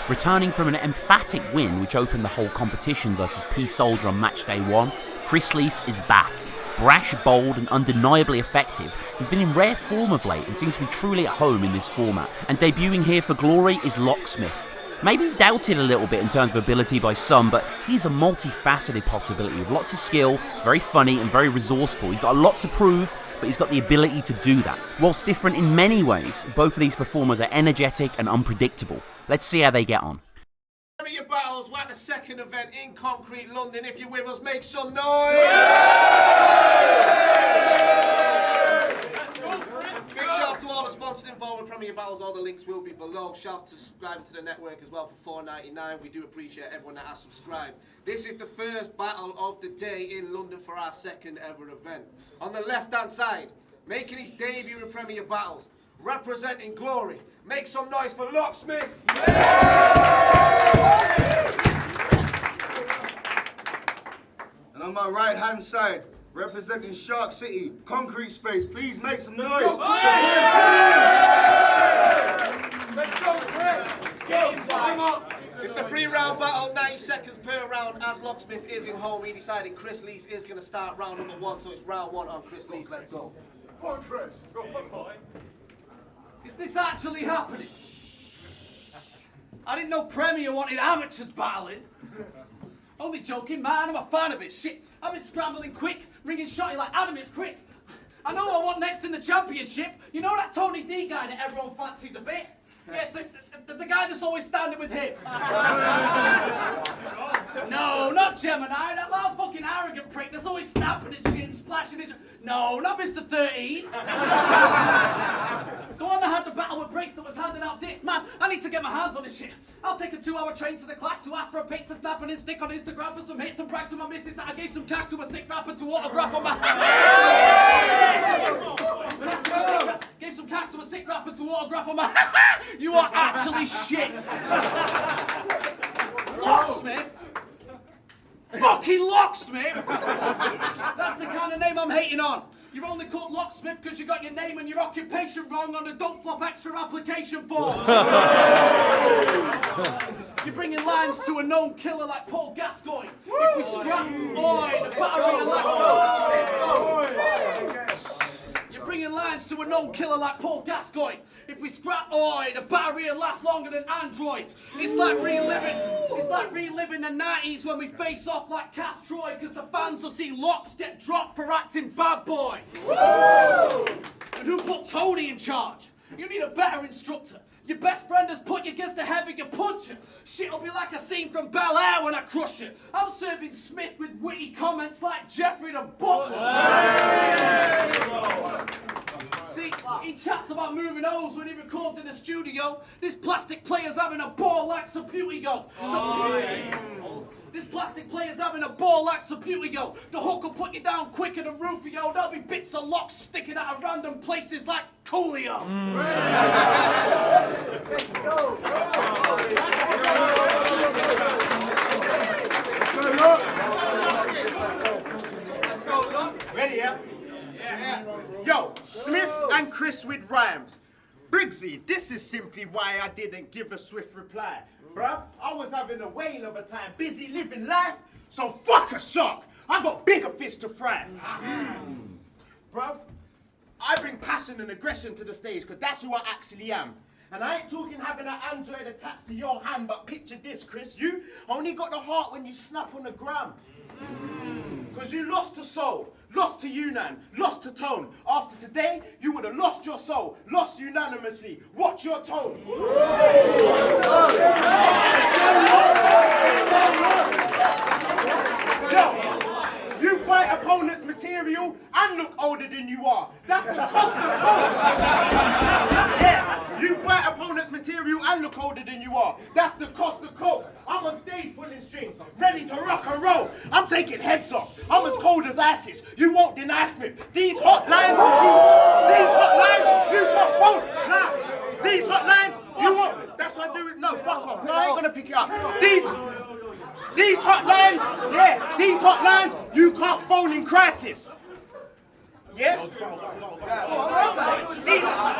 Returning from an emphatic win which opened the whole competition versus P-Soldier on matchday 1, Chris Leese is back. Brash, bold and undeniably effective, he's been in rare form of late and seems to be truly at home in this format. And debuting here for glory is Locksmyth. Maybe doubted a little bit in terms of ability by some, but he's a multifaceted possibility with lots of skill, very funny and very resourceful. He's got a lot to prove, but he's got the ability to do that. Whilst different in many ways, both of these performers are energetic and unpredictable. Let's see how they get on. Your battles, we're at the second event in Concrete, London. If you're with us, make some noise! Big shout to all the sponsors involved with Premier Battles. All the links will be below. Shouts to subscribing to the network as well for $4.99. We do appreciate everyone that has subscribed. This is the first battle of the day in London for our second ever event. On the left-hand side, making his debut in Premier Battles, representing glory. Make some noise for Locksmyth! And on my right hand side, representing Shark City, Concrete Space, please make some noise! Let's go, Chris! Let's go! It's a 3-round battle, 90 seconds per round. As Locksmyth is in home, we decided Chris Leese is going to start round number 1, so it's round 1 on Chris Leese. Let's go. Come on, Chris! Go for boy! Is this actually happening? I didn't know Premier wanted amateurs battling. Only joking, man, I'm a fan of it. Shit, I've been scrambling quick, ringing shotty like Adam, it's Chris. I know what I want next in the championship. You know that Tony D guy that everyone fancies a bit? Yes, the guy that's always standing with him. No, not Gemini, that loud fucking arrogant prick that's always snapping and shit and splashing his... No, not Mr. 13. The one that had the battle with Briggs that was handing out dicks. Man, I need to get my hands on this shit. I'll take a 2-hour train to the Clash to ask for a pic to snap and his stick on Instagram for some hits and brag to my missus that I gave some cash to a sick rapper to autograph on my... Gave some cash to a sick rapper to autograph on my... You are actually shit. Locksmyth? Fucking Locksmyth? That's the kind of name I'm hating on. You're only called Locksmyth because you got your name and your occupation wrong on the Don't Flop Extra application form. You're bringing lines to a known killer like Paul Gascoigne. If we scrap, oi, the battery of You're bringing lines to a known killer like Paul Gascoigne. If we scrap, oi, the battery will last longer than androids. It's like reliving the 90s when we face off like Cass Troy, because the fans will see Locks get dropped for acting bad boy. And who put Tony in charge? You need a better instructor. Your best friend has put you against the heavier puncher. Shit'll be like a scene from Bel Air when I crush it. I'm serving Smith with witty comments like Jeffrey the Butler. See, he chats about moving O's when he records in the studio. This plastic player's having a ball like Saputigo. This plastic player's having a ball like Saputigo. The hook will put you down quicker than Rufio. There'll be bits of locks sticking out of random places like Coolio. Let's go! Let's go, Lock. Ready, yeah? Yo, Smith and Chris with rhymes. Briggsy, this is simply why I didn't give a swift reply. Bruv, I was having a whale of a time, busy living life, so fuck a shark. I got bigger fish to fry. Bruv, I bring passion and aggression to the stage because that's who I actually am. And I ain't talking having an Android attached to your hand, but picture this, Chris. You only got the heart when you snap on the gram. Because you lost to soul, lost to Yunnan, lost to tone. After today, you would have lost your soul, lost unanimously. Watch your tone. Yo, you fight opponent's material and look older than you are. That's the cost of coke. Yeah, you fight opponent's material and look older than you are. That's the cost of coke. I'm on stage pulling strings, ready to rock and roll. I'm taking heads off. I'm as cold as ISIS. You won't deny Smith. These hot lines, you got phone. Nah, these hot lines, you won't. That's what I do. No, fuck off. No, I ain't gonna pick it up. These hot lines, yeah, these hot lines, you can't phone in crisis. Yeah?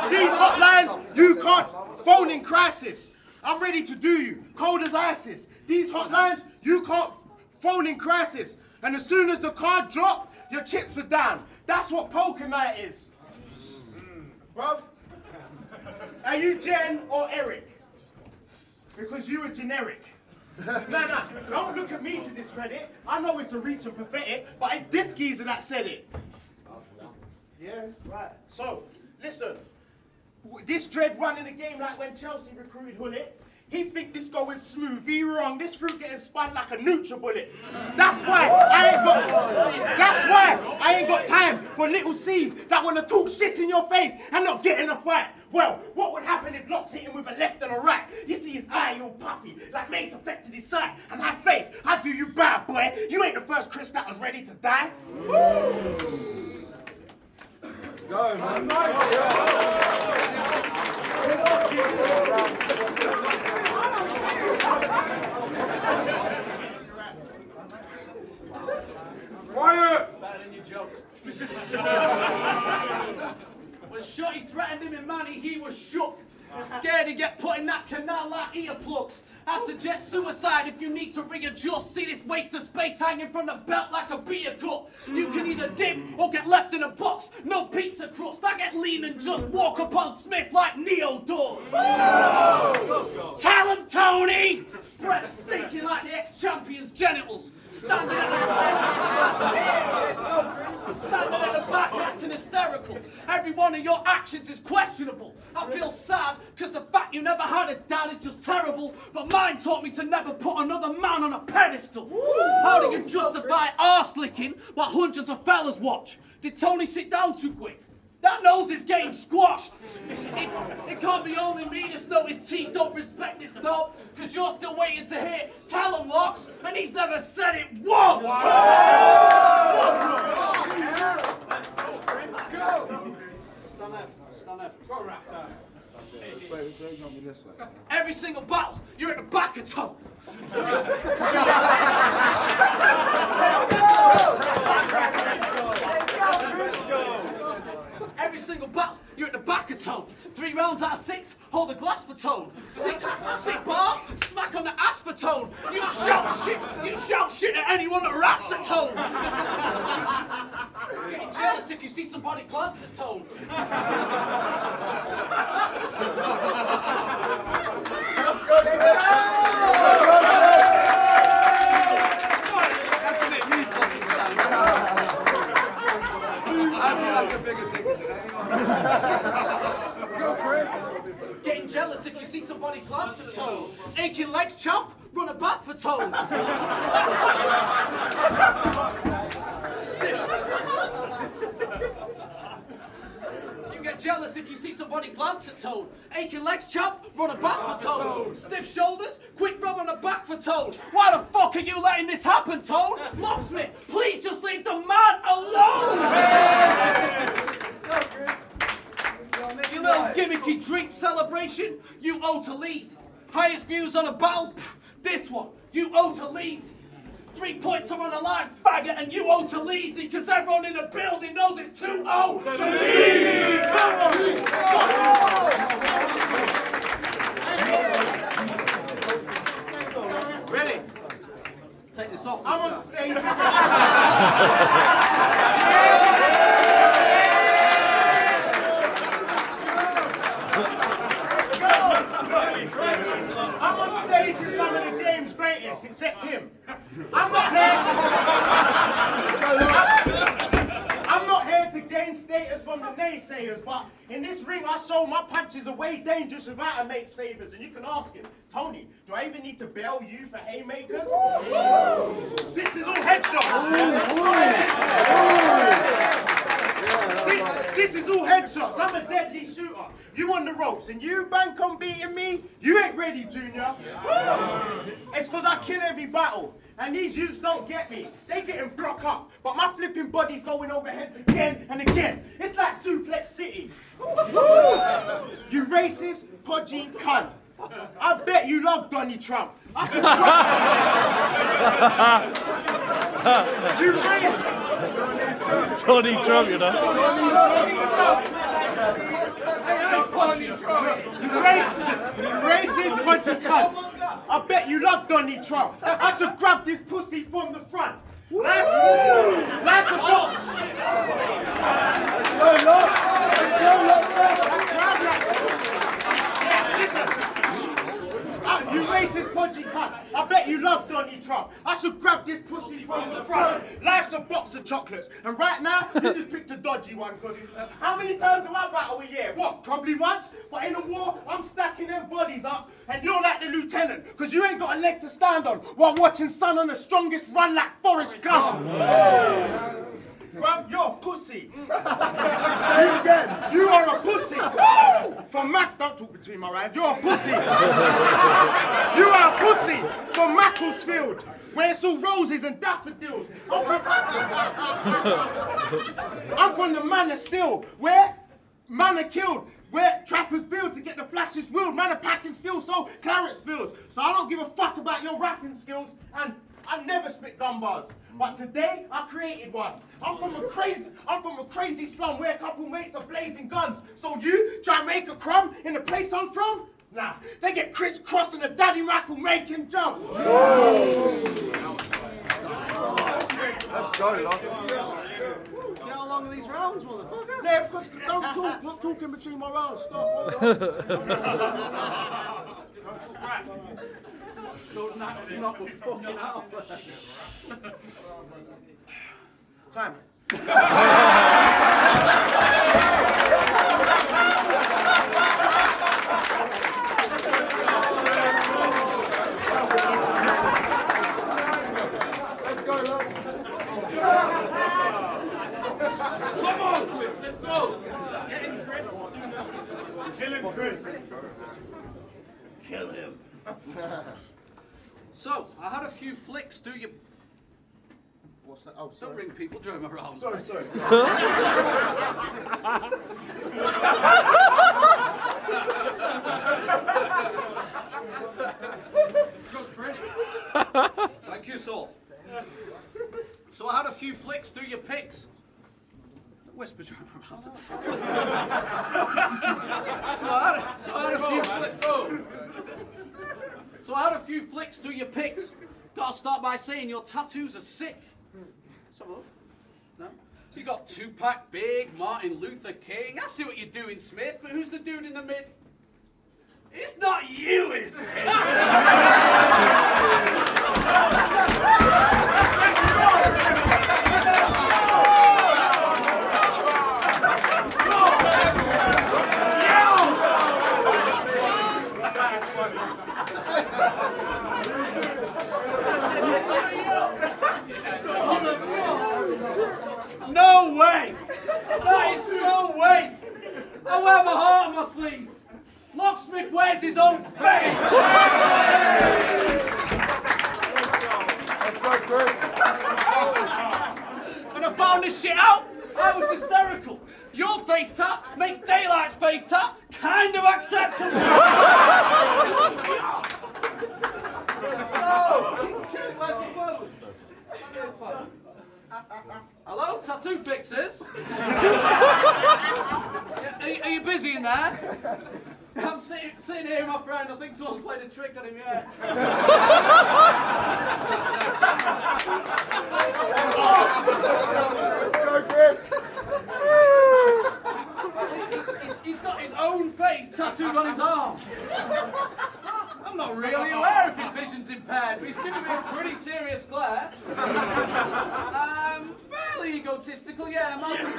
These hot lines, you can't phone in crisis. I'm ready to do you, cold as ISIS. These hot lines, you can't phone in crisis. And as soon as the card drop, your chips are down. That's what poker night is. Bruv, are you Jen or Eric? Because you are generic. Nah, don't look at me to discredit. I know it's a reach and pathetic, but it's this geezer that said it. Yeah, right. So, listen. This dread running the game like when Chelsea recruited Hullet. He think this going smooth. He wrong. This fruit getting spun like a NutriBullet. That's why I ain't got time for little C's that want to talk shit in your face and not get in a fight. Well, what would happen if Locks hit him with a left and a right? You see his eye all puffy, like Mace affected his sight. And have faith, I do you bad, boy. You ain't the first Chris that was ready to die. Woo! Go, man. Quiet! Better than you joke. When Shotty threatened him in Manny, he was shook. Scared to get put in that canal like earplugs. I suggest suicide if you need to readjust. See this waste of space hanging from the belt like a beer gut. You can either dip or get left in a box. No pizza crust. I get lean and just walk upon Smith like Neo does. Tell him, Tony! Breath stinking like the ex-champion's genitals. Standing at the back acting hysterical. Every one of your actions is questionable. I feel sad because the fact you never had a dad is just terrible. But mine taught me to never put another man on a pedestal. How do you justify arse licking while hundreds of fellas watch? Did Tony sit down too quick? That nose is getting squashed. It can't be only me that's noticed T don't respect this knob, because you're still waiting to hear tell him Locks, and he's never said it once. Let's go. Stand there. Go, Raptor. Every single battle, you're at the back of Tone. Every single battle, you're at the back of Tone. 3 rounds out of 6, hold a glass for Tone. Sick bar, smack on the ass for Tone. You shout shit at anyone that raps at Tone. Getting jealous if you see somebody glance at Tone. Let's go, That's a bit me fucking stand. I feel like a bigger thing today. Let's go, Chris. Getting jealous if you see somebody glance at Tone. Aching legs, chump, run a bath for Tone. You get jealous if you see somebody glance at Tone. Aching legs, chump, run a bath for Tone. Stiff shoulders, quick rub on the back for Tone. Why the fuck are you letting this happen, Tone? Locksmith, please just leave the man alone! Go, Chris. You little gimmicky drink celebration, you owe to Lee's. Highest views on a battle, this one, you owe to Lee's. 3 points are on the line, faggot, and you owe to Leezy, because everyone in the building knows it's 2-0 to Leezy! Ready? Take this off. I'm on stage. making some of the game's greatest, except him. I'm not here to gain status from the naysayers, but in this ring I show my punches are way dangerous without a mate's favours. And you can ask him, Tony, do I even need to bail you for haymakers? This is all headshots. This is all headshots. I'm a deadly shooter. You on the ropes and you bank on beating me? You ain't ready, Junior. It's because I kill every battle. And these youths don't get me. They getting broke up. But my flipping body's going over heads again and again. It's like Suplex City. You racist, podgy cunt. I bet you love Donnie Trump. I said, you racist. Donnie Trump, you know. You racist, podgy cunt. I bet you love Donnie Trump. I should grab this pussy from the front. Like a box. Let's go, Listen. You racist, podgy cunt. I bet you love Donnie Trump. I should grab this pussy from the front. Life's a box of chocolates. And right now, you just picked a dodgy one. Cause how many times do I battle a year? What, probably once? But in a war, I'm stacking them bodies up. And you're like the lieutenant. Cause you ain't got a leg to stand on. While watching Son on the strongest run like Forrest Gump. Bruv, you're a pussy. Say it again. You are a pussy. From Mac, don't talk between my rhymes. You're a pussy. You are a pussy from Macclesfield, where it's all roses and daffodils. I'm from the manor still, where man are killed, where trappers build to get the flashes wheeled. Man are packing steel so claret spills. So I don't give a fuck about your rapping skills, and I never spit gun bars. But today, I created one. I'm from a crazy slum where a couple mates are blazing guns. So you try and make a crumb in the place I'm from? Nah, they get crisscrossed and the daddy Mac will make him jump. Let's go, Locks. How long are these rounds, motherfucker? Yeah, because don't talk, not talking between my rounds. Stop. Don't knock the fucking out. Time. Let's go, Locks. Come on, Chris, let's go. Get in, Chris. Kill him, Chris. Kill him. So, I had a few flicks. Do you? What's that? Oh, Don't sorry. ring people during my round. Sorry. Thank you, Saul. So I had a few flicks. Do your picks. Whisper during my round. So I had a few flicks. Do your picks. Gotta start by saying your tattoos are sick. Let's have a look. No? You got Tupac, Big, Martin Luther King. I see what you're doing, Smith, but who's the dude in the mid? It's not you, is it? No way! That is so waste! I wear my heart on my sleeve. Locksmith wears his own face! Let's go, Chris. When I found this shit out, I was hysterical. Your face tat makes Daylight's face tat kind of acceptable. Where's my phone? Hello, tattoo fixers? Are you busy in there? I'm sitting here, my friend. I think someone played a trick on him, yeah. Let's go, Chris. He's got his own face tattooed on his arm. I'm not really aware if his impaired, but he's giving me a pretty serious glare. Fairly egotistical, yeah, Malcolm.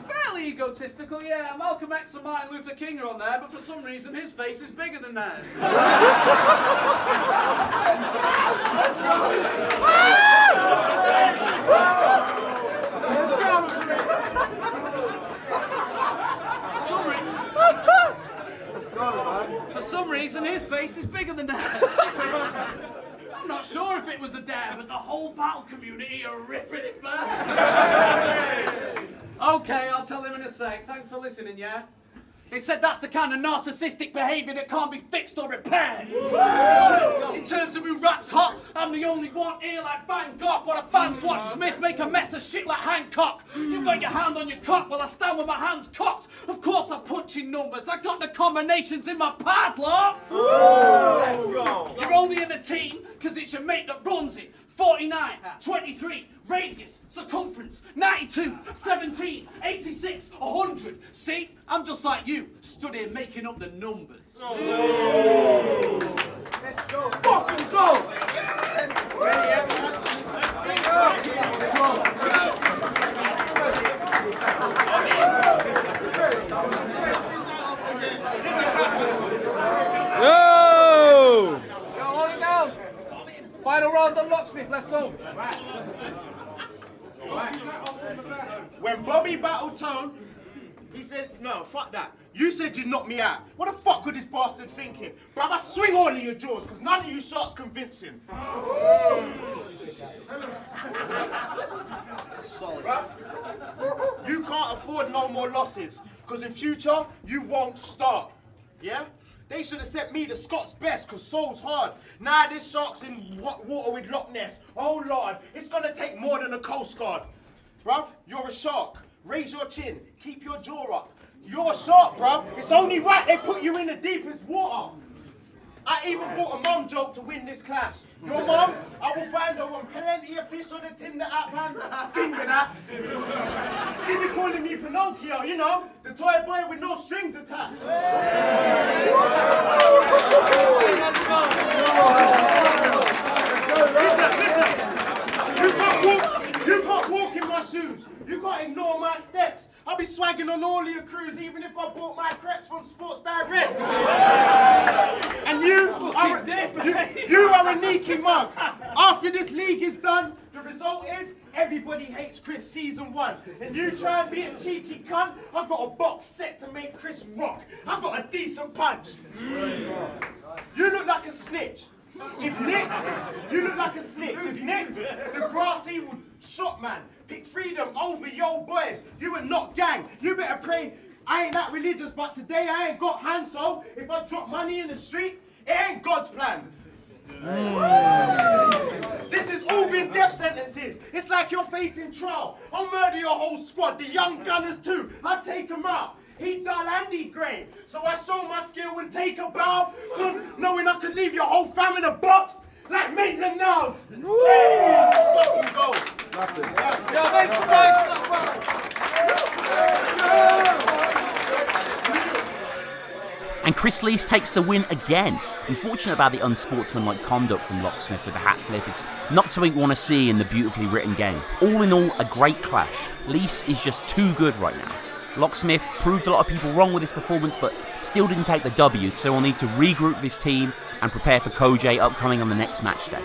Fairly egotistical, yeah. Malcolm X and Martin Luther King are on there, but for some reason his face is bigger than theirs. For some reason his face is bigger than theirs. I'm not sure if it was a dare, but the whole battle community are ripping it back. Okay, I'll tell him in a sec. Thanks for listening, yeah? They said that's the kind of narcissistic behaviour that can't be fixed or repaired. In terms of who raps hot, I'm the only one here like Van Gogh, while the fans watch Smith make a mess of shit like Hancock. You got your hand on your cock while I stand with my hands cocked. Of course I'm punching numbers, I got the combinations in my padlocks. Let's go. You're only in the team because it's your mate that runs it. 49, 23, radius, circumference, 92, 17, 86, 100. See, I'm just like you, stood here making up the numbers. Let's go. Fucking go. Yo! Yo, hold it down. Final round on Locksmyth, let's go. When Bobby battled Tone, he said, no, fuck that. You said you'd knock me out. What the fuck was this bastard thinking? Bruv, I swing all of your jaws, because none of you shots convincing. Solid. Bruv, you can't afford no more losses, because in future, you won't start. Yeah? They should have set me the Scots best, because soul's hard. Now this shark's in water with Loch Ness. Oh Lord, it's gonna take more than a Coast Guard. Bruv, you're a shark. Raise your chin, keep your jaw up. You're a shark, bruv. It's only right they put you in the deepest water. I even bought a mum joke to win this clash. Your mum, I will find her on plenty of fish on the Tinder app, man. Finger that. She be calling me Pinocchio, you know, the toy boy with no strings attached. Listen, you can't walk in my shoes. You can't ignore my steps. I'll be swagging on all of your crews, even if I bought my crepes from Sports Direct. And you are a sneaky mug. After this league is done, the result is everybody hates Chris season 1. And you try and be a cheeky cunt, I've got a box set to make Chris rock. I've got a decent punch. You look like a snitch. If nicked, you look like a snitch. If nicked, the grassy would shot man. Pick freedom over yo boys. You are not gang. You better pray. I ain't that religious, but today I ain't got hands, so if I drop money in the street, it ain't God's plan. This has all been death sentences. It's like you're facing trial. I'll murder your whole squad, the young gunners too. I'll take them out. He dull and he grain. So I show my skill and take a bow, knowing I could leave your whole fam in a box like Maitland Niles. Fucking go. Yo, make some noise for that, And Chris Leese takes the win again. Unfortunate about the unsportsmanlike conduct from Locksmyth with the hat flip. It's not something we want to see in the beautifully written game. All in all, a great clash. Leese is just too good right now. Locksmyth proved a lot of people wrong with his performance, but still didn't take the W, so we'll need to regroup this team and prepare for Koj upcoming on the next match day.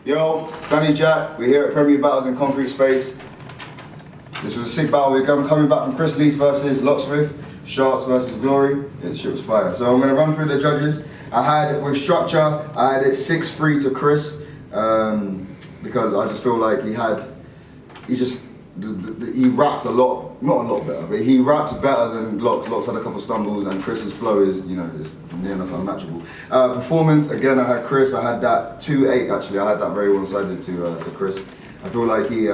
Yo, Danny Jack, we're here at Premier Battles in Concrete Space. This was a sick battle. We're coming back from Chris Leese versus Locksmyth, Sharks versus Glory. Yeah, the shit was fire. So I'm going to run through the judges. I had, with structure, I had it 6-3 to Chris, because I just feel like he rapped a lot, not a lot better, but he rapped better than Locks. Locks had a couple stumbles, and Chris's flow is, is near enough unmatchable. Performance, again, I had Chris. I had that 2-8 actually. I had that very one-sided to Chris. I feel like he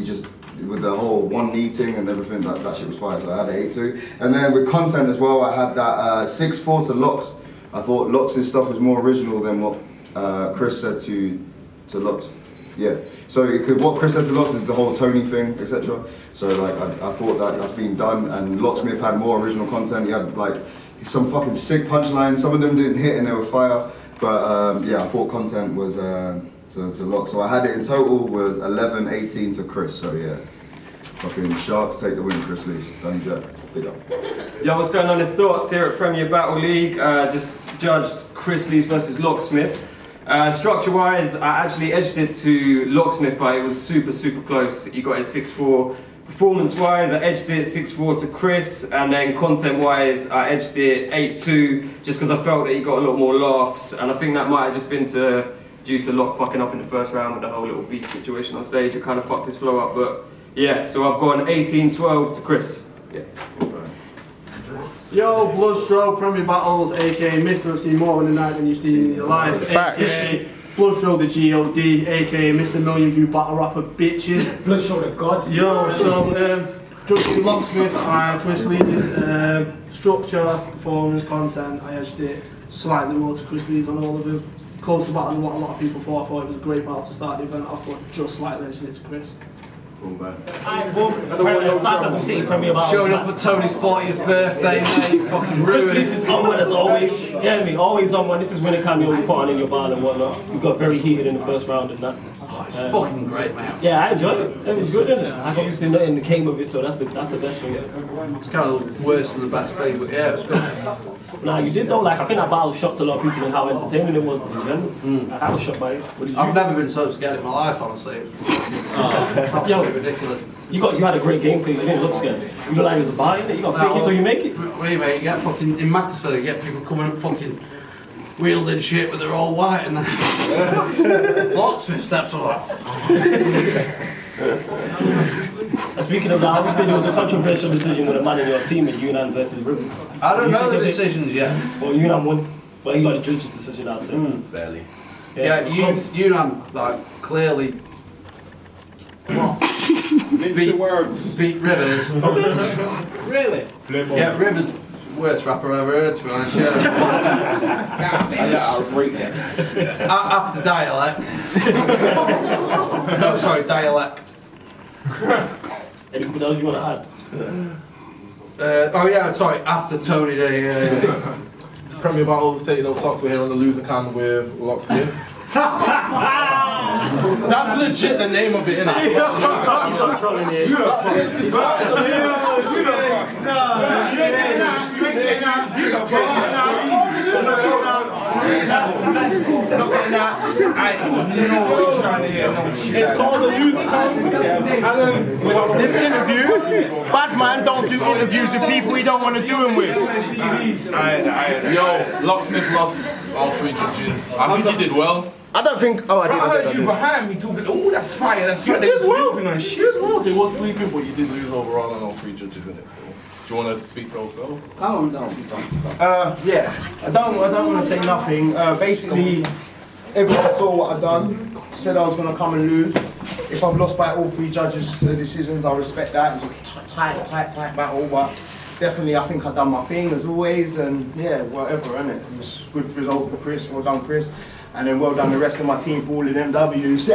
just, with the whole one knee thing and everything, that shit was fire. So I had an 8-2. And then with content as well, I had that 6-4 to Locks. I thought Locks' stuff was more original than what Chris said to Locks. Yeah. So what Chris said to Locks is the whole Tony thing, etc. So like I thought that's been done, and Locksmyth had more original content. He had like some fucking sick punchlines. Some of them didn't hit and they were fire. But yeah, I thought content was to Lock. So I had it in total was 11-18 to Chris. So yeah, fucking Sharks take the win. Chris Leese, Danny Jack, big up. Yo, what's going on? It's Dots here at Premier Battle League. Just judged Chris Leese versus Locksmyth. Structure-wise, I actually edged it to Locksmyth, but it was super close. He got it 6-4. Performance-wise, I edged it 6-4 to Chris, and then content-wise, I edged it 8-2, just because I felt that he got a lot more laughs, and I think that might have just been due to Lock fucking up in the first round with the whole little beat situation on stage. It kind of fucked his flow up, but yeah, so I've gone 18-12 to Chris. Yeah. Yo, Bloodstroke, Premier Battles, aka Mr. See more in the night than you've seen in your life, aka Bloodstroke the GOD, aka Mr. Million View Battle Rapper Bitches. Bloodstroke the God. Yo, so judging Locksmyth and Chris Lee's structure, performance, content, I edged it slightly more to Chris Lee's on all of them. Closer battle than what a lot of people thought. I thought it was a great battle to start the event off, but just slightly edging it to Chris. Sarcasm City Premier Battle. Showing up for Tony's 40th birthday, mate. Fucking Chris ruined. Leese is on one as always. Yeah, me, always on one. This is when it cameo you put on in your bar and whatnot. You got very heated in the first round and that. Fucking great, man. Yeah, I enjoyed it. It was good, isn't it? I got used to nothing that came of it, so that's the best thing. It's kind of worse than the best thing, but yeah, it was good. Nah, you did though. Like I think that battle shocked a lot of people in how entertaining it was. I was shocked by it. What did you I've never been so scared in my life, honestly. Absolutely ridiculous. You had a great game face. You didn't look scared. You look like it was a buy in it. You got to fake it till you make it. Wait, mate, you get fucking in Macclesfield, you get people coming up fucking wielding shit, but they're all white and that. Locksmith steps on that. Speaking of that, obviously there was a controversial decision with a man in your team in Yunnan versus Rivers. I don't know the decisions yet. Well, Yunnan won. Well, you got a judge's decision, I'd say. Barely. Yeah, Yunnan, like, clearly. Beat Rivers. Really? Yeah, Rivers, worst rapper I've ever heard, to be honest. Yeah. I'll break it. After dialect. No, sorry, dialect. Anything else you want to add? Oh yeah, sorry, after Tony Day. Premier Battles, taking no talks, we're here on the loser can with Locksmyth. That's legit the name of it, innit? He's not trolling here. It's called the loser can. This interview, bad man don't do interviews with people he don't want to do them with. Yo, Locksmyth lost all 3 judges. I think he did well. I don't think. Oh, I did. I heard you behind me talking. Oh, that's fire. That's fire. They were sleeping on shit. He did well. He was sleeping, but you did lose overall on all 3 judges in it. So, do you want to speak for yourself? Yeah, I don't want to say nothing. Basically, everyone saw what I done. Said I was going to come and lose. If I've lost by all 3 judges' decisions, I respect that. It was a tight battle, but definitely I think I've done my thing as always. And yeah, whatever, innit? It was a good result for Chris. Well done, Chris. And then well done the rest of my team for all of them W's.